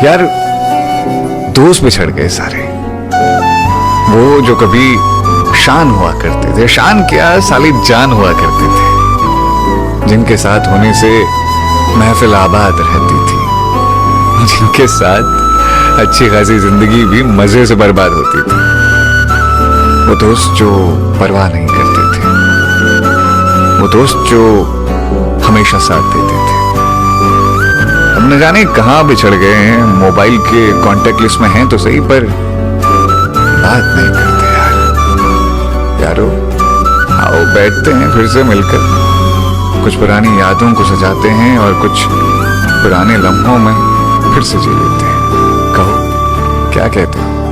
यार दोस्त बिछड़ गए सारे, वो जो कभी शान हुआ करते थे, शान क्या साली जान हुआ करते थे, जिनके साथ होने से महफिल आबाद रहती थी, जिनके साथ अच्छी खासी जिंदगी भी मजे से बर्बाद होती थी, वो दोस्त जो परवाह नहीं करते थे, वो दोस्त जो हमेशा साथ देते थे। अब न जाने कहां बिछड़ गए हैं, मोबाइल के कांटेक्ट लिस्ट में हैं तो सही, पर बात नहीं करते यार। यारो आओ बैठते हैं फिर से मिलकर, कुछ पुरानी यादों को सजाते हैं और कुछ पुराने लम्हों में फिर से जी लेते हैं। कहो क्या कहते हो?